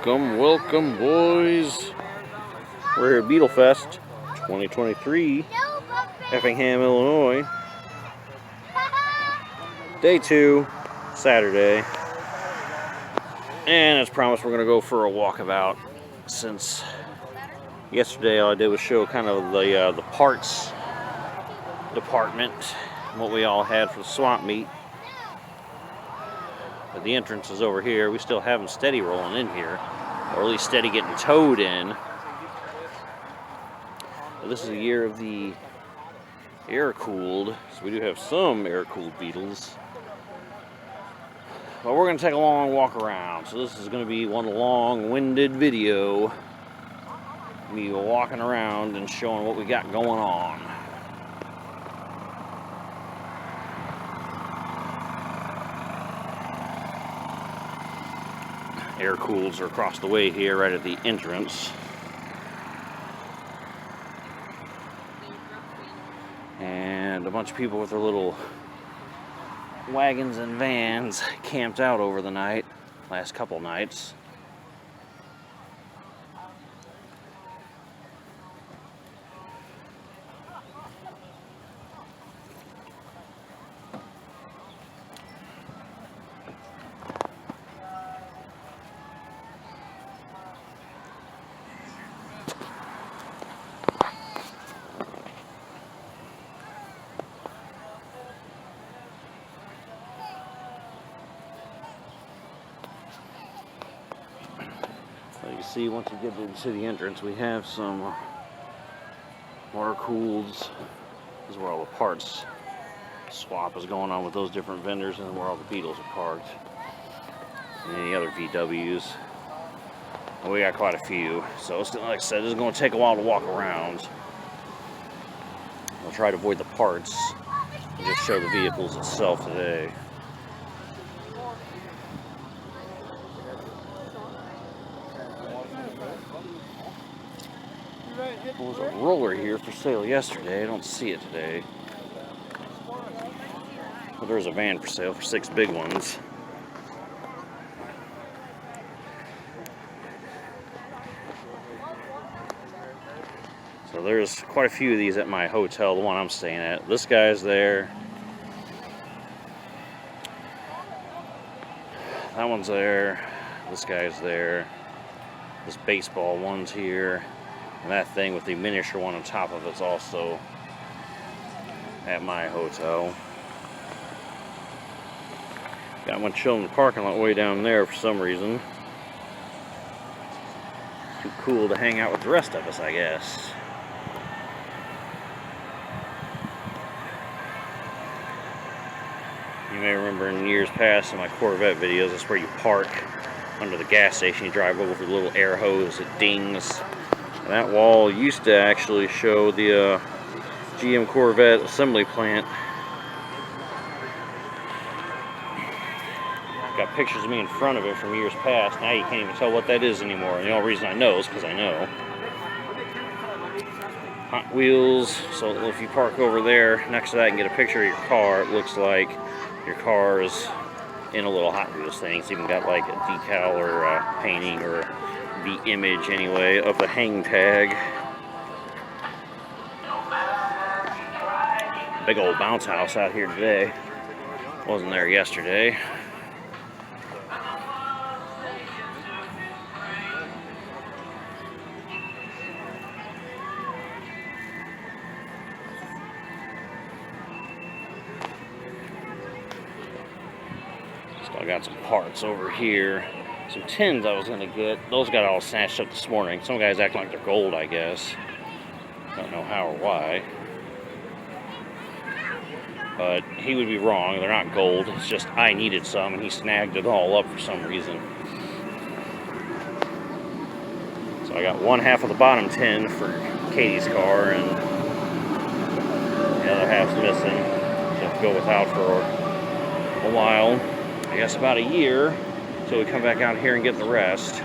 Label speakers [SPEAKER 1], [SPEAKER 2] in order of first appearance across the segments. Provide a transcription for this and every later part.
[SPEAKER 1] Welcome, boys. We're here at Beetle Fest 2023, Effingham, Illinois. Day 2, Saturday. And as promised, we're going to go for a walkabout. Since yesterday, all I did was show kind of the parts department, what we all had for the swap meet. But the entrance is over here. We still have them steady rolling in here, or at least steady getting towed in. But this is the year of the air-cooled, so we do have some air-cooled Beetles. But we're going to take a long walk around, so this is going to be one long-winded video. Me walking around and showing what we got going on. Air cools are across the way here, right at the entrance. And a bunch of people with their little wagons and vans camped out over the night, last couple nights. You see, once you get into the entrance, we have some water cools. This is where all the parts swap is going on with those different vendors, and where all the Beetles are parked. And any other VWs. And we got quite a few. So, like I said, it's going to take a while to walk around. I'll try to avoid the parts and just show the vehicles itself today. There was a roller here for sale yesterday. I don't see it today. But there's a van for sale for 6 big ones. So there's quite a few of these at my hotel, the one I'm staying at. This guy's there. That one's there. This guy's there. This baseball one's here. And that thing with the miniature one on top of it's also at my hotel. Got one chilling in the parking lot way down there for some reason. Too cool to hang out with the rest of us, I guess. You may remember in years past in my Corvette videos, that's where you park under the gas station. You drive over the little air hose, it dings. That wall used to actually show the GM Corvette assembly plant. Got pictures of me in front of it from years past. Now you can't even tell what that is anymore. And the only reason I know is because I know. Hot Wheels. So if you park over there next to that and get a picture of your car, it looks like your car is in a little Hot Wheels thing. It's even got like a decal or painting or the image anyway of the hang tag. Big old bounce house out here today. Wasn't there yesterday. Still got some parts over here. Some tins I was going to get. Those got all snatched up this morning. Some guys acting like they're gold, I guess. Don't know how or why. But he would be wrong. They're not gold. It's just I needed some and he snagged it all up for some reason. So I got one half of the bottom tin for Katie's car and the other half's missing. So I have to go without for a while. I guess about a year. So we come back out here and get the rest.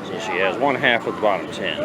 [SPEAKER 1] So she has one half of the bottom tin.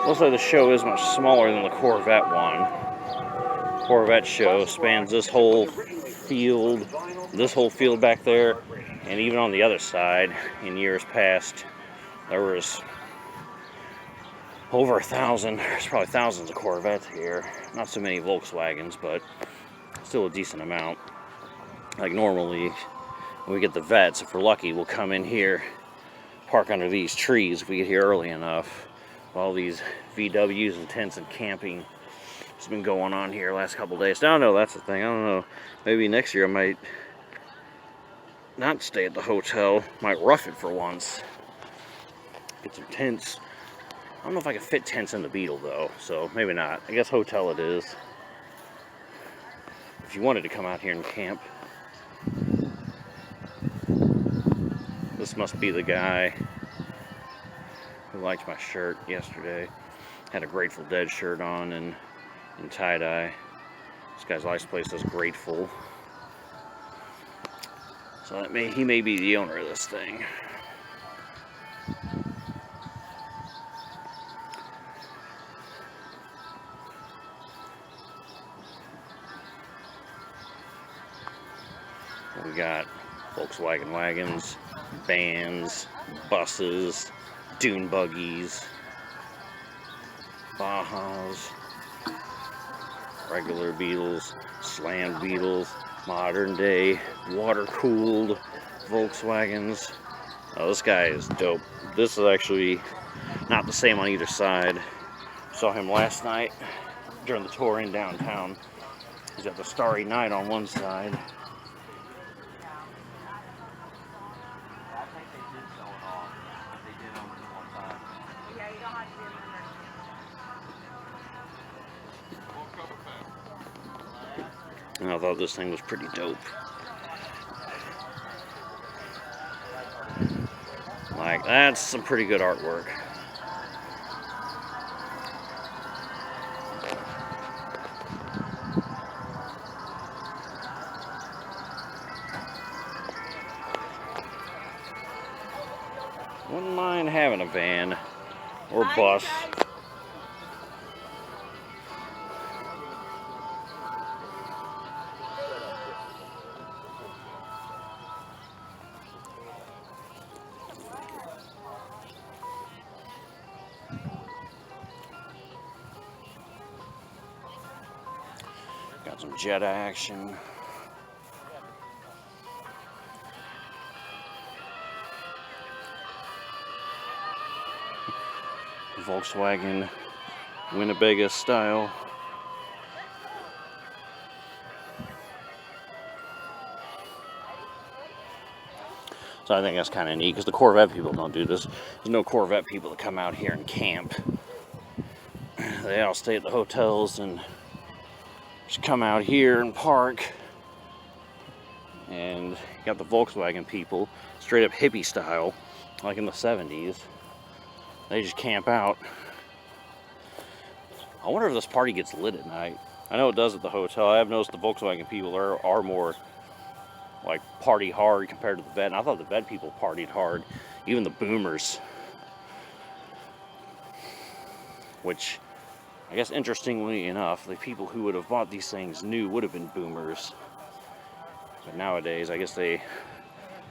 [SPEAKER 1] Looks like the show is much smaller than the Corvette one. Corvette show spans this whole field back there, and even on the other side. In years past, there was over 1,000. There's probably thousands of Corvettes here. Not so many Volkswagens, but still a decent amount. Like normally, when we get the vets, if we're lucky, we'll come in here, park under these trees if we get here early enough. All these VWs and tents and camping has been going on here last couple days. I don't know, that's the thing. I don't know. Maybe next year I might not stay at the hotel. Might rough it for once. Get some tents. I don't know if I can fit tents in the Beetle though, so maybe not. I guess hotel it is. If you wanted to come out here and camp. This must be the guy who liked my shirt yesterday. Had a Grateful Dead shirt on and tie-dye. This guy's license plate says Grateful. So he may be the owner of this thing. We got Volkswagen wagons, vans, buses, dune buggies, Bajas, regular Beetles, slammed Beetles, modern day water-cooled Volkswagens. Oh, this guy is dope. This is actually not the same on either side. Saw him last night during the tour in downtown. He's got the Starry Night on one side. And I thought this thing was pretty dope. Like, that's some pretty good artwork. Wouldn't mind having a van or bus. Got some Jetta action. Volkswagen Winnebago style. So I think that's kind of neat because the Corvette people don't do this. There's no Corvette people that come out here and camp. They all stay at the hotels and just come out here and park. And you got the Volkswagen people, straight up hippie style, like in the 70s. They just camp out. I wonder if this party gets lit at night. I know it does at the hotel. I have noticed the Volkswagen people are more like party hard compared to the Vet. And I thought the Vet people partied hard. Even the boomers. Which, I guess interestingly enough, the people who would have bought these things new would have been boomers. But nowadays, I guess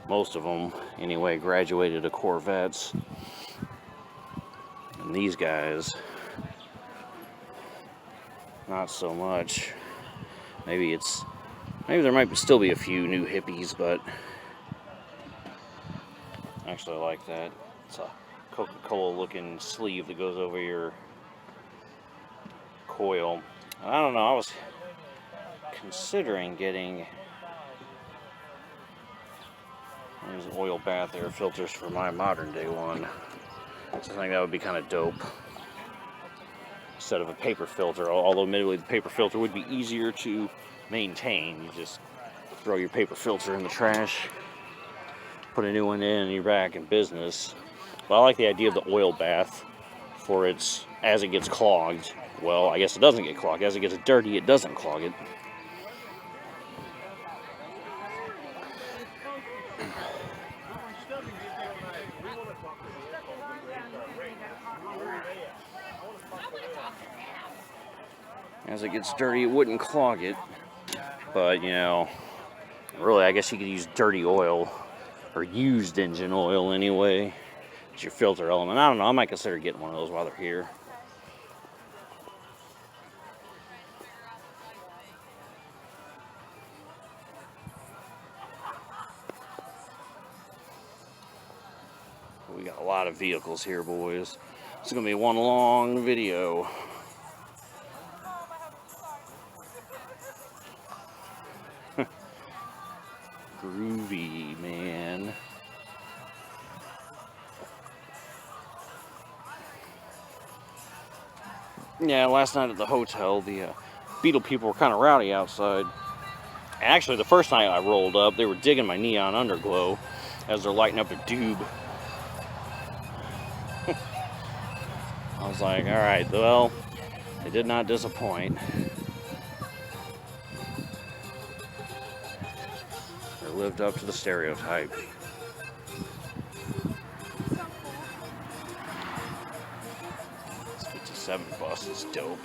[SPEAKER 1] most of them anyway, graduated to Corvettes. And these guys, not so much. Maybe there might still be a few new hippies, but actually I like that. It's a Coca-Cola looking sleeve that goes over your coil. I don't know, I was considering getting these oil bath air filters for my modern day one. So I think that would be kind of dope. Instead of a paper filter, although admittedly the paper filter would be easier to maintain. You just throw your paper filter in the trash, put a new one in, and you're back in business. But I like the idea of the oil bath for as it gets clogged. Well, I guess it doesn't get clogged. As it gets dirty, it doesn't clog it. As it gets dirty, it wouldn't clog it. But, you know, really, I guess you could use dirty oil, or used engine oil anyway. It's your filter element. I don't know, I might consider getting one of those while they're here. We got a lot of vehicles here, boys. It's gonna be one long video. Groovy, man. Yeah, last night at the hotel, the Beetle people were kind of rowdy outside. Actually, the first night I rolled up, they were digging my neon underglow as they're lighting up a doob. I was like, alright, well, they did not disappoint. They lived up to the stereotype. This 57 bus is dope.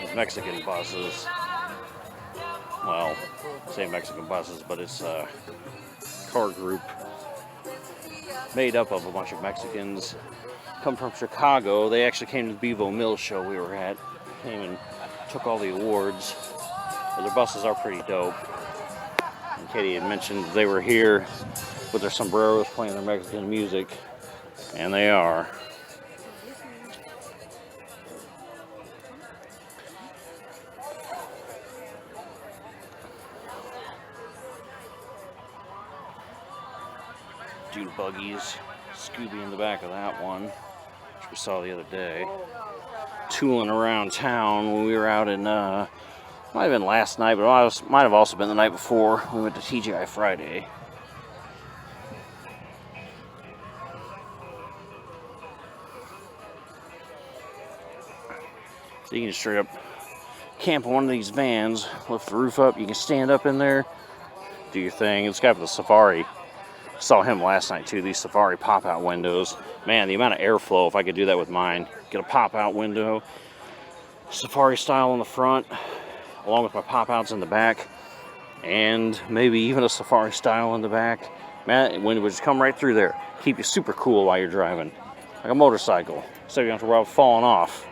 [SPEAKER 1] These Mexican buses, well, I say Mexican buses, but it's a car group made up of a bunch of Mexicans. Come from Chicago. They actually came to the Bevo Mills show we were at. Came and took all the awards. But their buses are pretty dope. And Katie had mentioned they were here with their sombreros playing their Mexican music. And they are. Dune buggies. Scooby in the back of that one, which we saw the other day. Tooling around town when we were out in, might have been last night, but might have also been the night before. We went to TGI Friday. So you can just straight up camp in one of these vans, lift the roof up, you can stand up in there, do your thing. It's got the Safari. Saw him last night too, these Safari pop-out windows. Man, the amount of airflow, if I could do that with mine. Get a pop-out window, Safari style in the front, along with my pop-outs in the back, and maybe even a Safari style in the back. Man, wind would just come right through there. Keep you super cool while you're driving. Like a motorcycle, so you don't have to worry about falling off.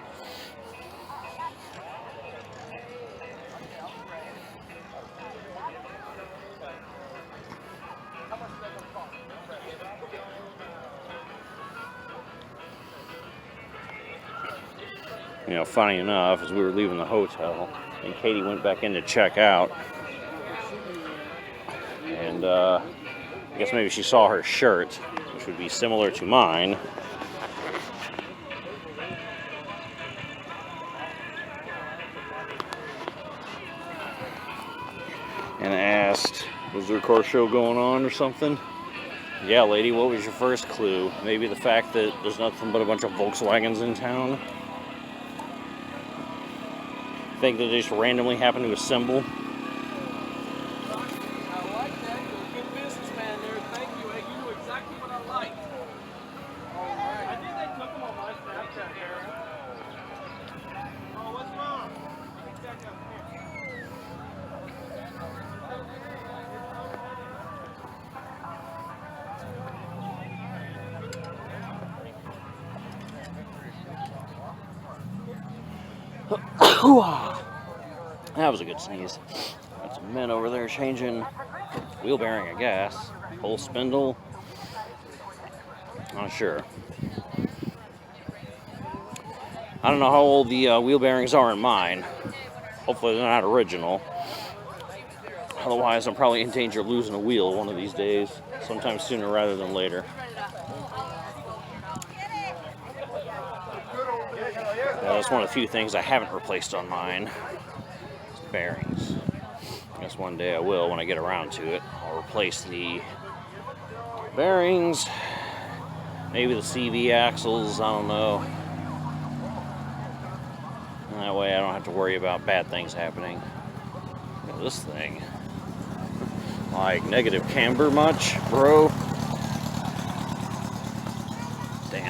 [SPEAKER 1] You know, funny enough, as we were leaving the hotel, and Katie went back in to check out, and I guess maybe she saw her shirt, which would be similar to mine. And asked, was there a car show going on or something? Yeah, lady, what was your first clue? Maybe the fact that there's nothing but a bunch of Volkswagens in town? Think that they just randomly happen to assemble.
[SPEAKER 2] I like that. You're a good businessman there. Thank you, Egg. You knew exactly what I liked. All right. I think they took them on my Snapchat there. Oh, what's wrong? Pick back up here.
[SPEAKER 1] That was a good sneeze. Got some men over there changing wheel bearing, I guess. Whole spindle. Not sure. I don't know how old the wheel bearings are in mine. Hopefully they're not original. Otherwise I'm probably in danger of losing a wheel one of these days. Sometime sooner rather than later. That's one of the few things I haven't replaced on mine. Bearings. I guess one day I will when I get around to it. I'll replace the bearings, maybe the CV axles, I don't know. And that way I don't have to worry about bad things happening. Look at this thing. Like negative camber much, bro?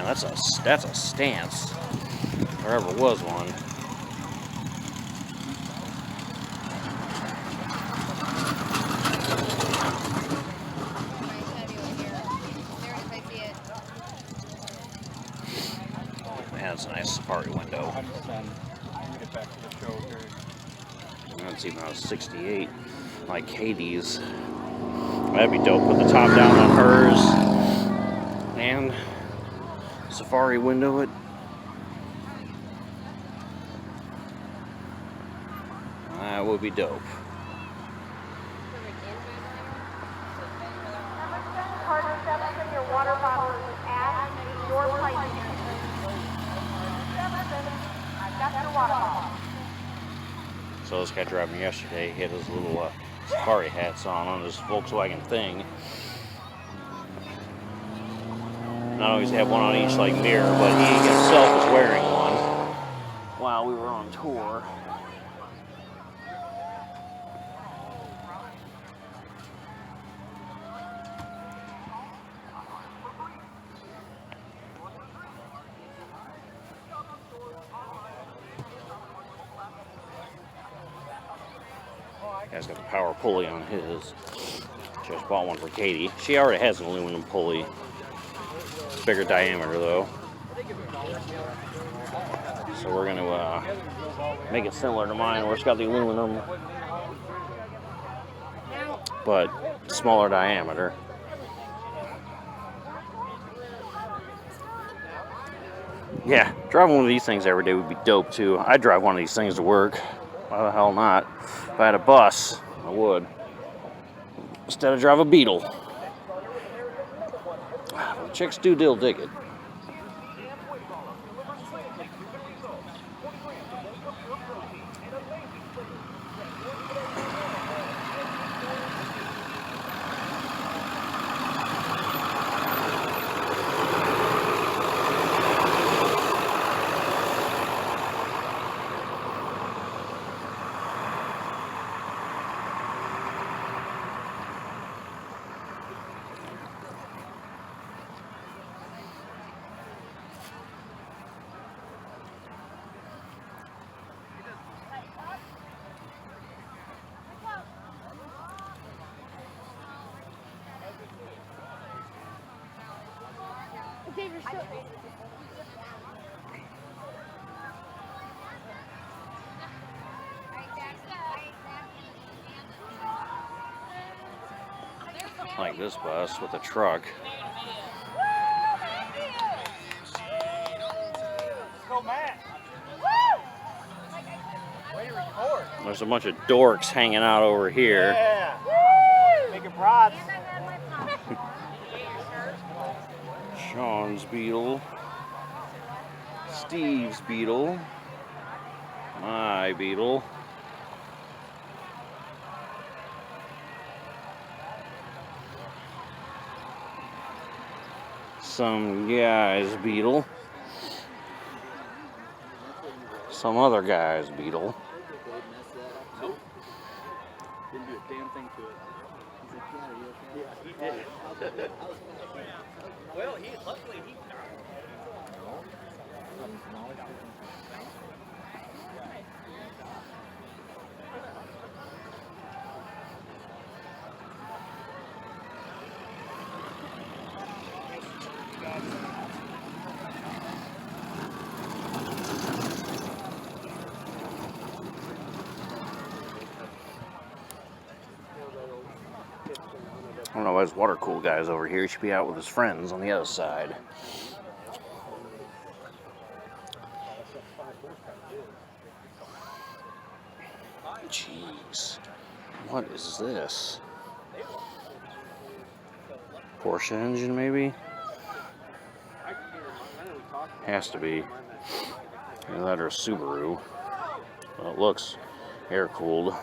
[SPEAKER 1] Man, that's a stance. There ever was one. Man, it's a nice safari window. That's even a 68, like Katie's. That'd be dope. Put the top down on hers and safari window it. That would be dope.
[SPEAKER 3] Your water bottle is at your place. I've got your water bottle.
[SPEAKER 1] So this guy driving yesterday, he had his little safari hats on his Volkswagen thing. Not always have one on each like mirror, but he himself was wearing one while we were on tour. Guy's got the power pulley on his. Just bought one for Katie. She already has an aluminum pulley. Bigger diameter though. So we're gonna make it similar to mine where it's got the aluminum, but smaller diameter. Yeah, driving one of these things every day would be dope too. I'd drive one of these things to work. Why the hell not? If I had a bus, I would. Instead of drive a Beetle. The chicks do dig it. Like this bus with a truck. There's a bunch of dorks hanging out over here.
[SPEAKER 2] Yeah. Making prods.
[SPEAKER 1] Sean's Beetle. Steve's Beetle. My Beetle. Some guy's Beetle. Some other guy's Beetle.
[SPEAKER 2] Nope. Didn't do a damn thing to it. Yeah. Well, luckily he.
[SPEAKER 1] I don't know why his water cooled guy's over here. He should be out with his friends on the other side. Jeez. What is this? Porsche engine, maybe? Has to be. Either that or a Subaru. Well, it looks air cooled.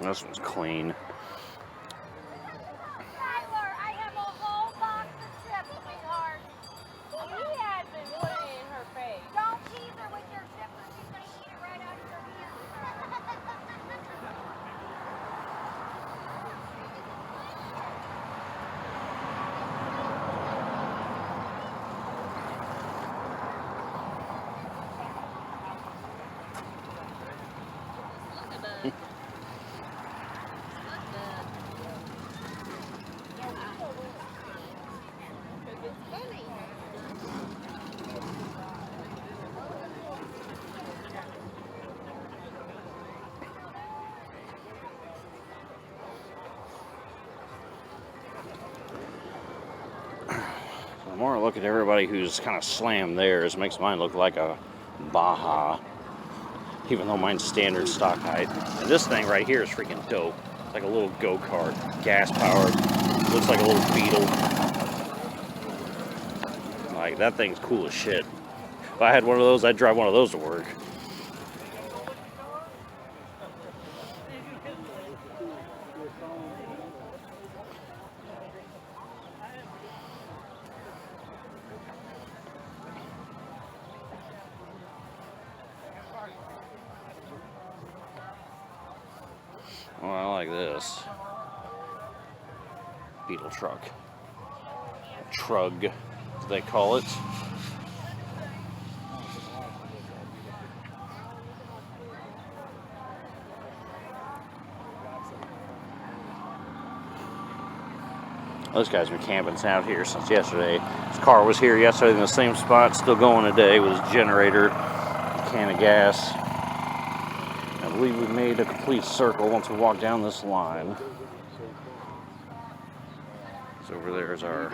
[SPEAKER 1] This one's clean.
[SPEAKER 3] Tyler, I have a whole box of chips, sweetheart. She has been putting it in her face. Don't tease her with your chips or she's going to eat it right out of your hand.
[SPEAKER 1] The more I look at everybody who's kind of slammed theirs, makes mine look like a Baja, even though mine's standard stock height. And this thing right here is freaking dope. It's like a little go-kart, gas-powered. Looks like a little Beetle. Like, that thing's cool as shit. If I had one of those, I'd drive one of those to work. Oh, I like this. Beetle truck. Trug, as they call it. This guy's been camping out here since yesterday. His car was here yesterday in the same spot, still going today with his generator, a can of gas. I believe we made a complete circle once we walked down this line. So over there is our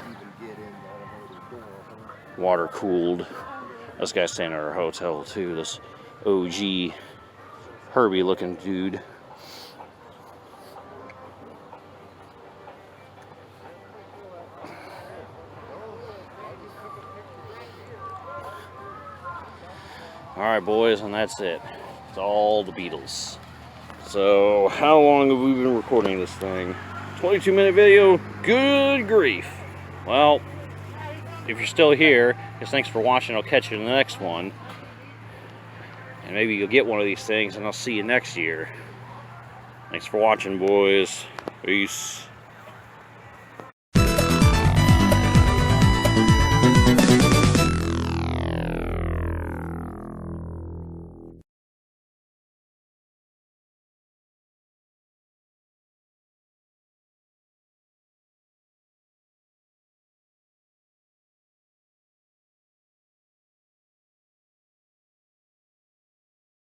[SPEAKER 1] water-cooled. This guy's staying at our hotel too, this OG Herbie-looking dude. Alright boys, and that's it. It's all the Beetles. So, how long have we been recording this thing? 22-minute video? Good grief. Well, if you're still here, just thanks for watching. I'll catch you in the next one. And maybe you'll get one of these things, and I'll see you next year. Thanks for watching, boys. Peace.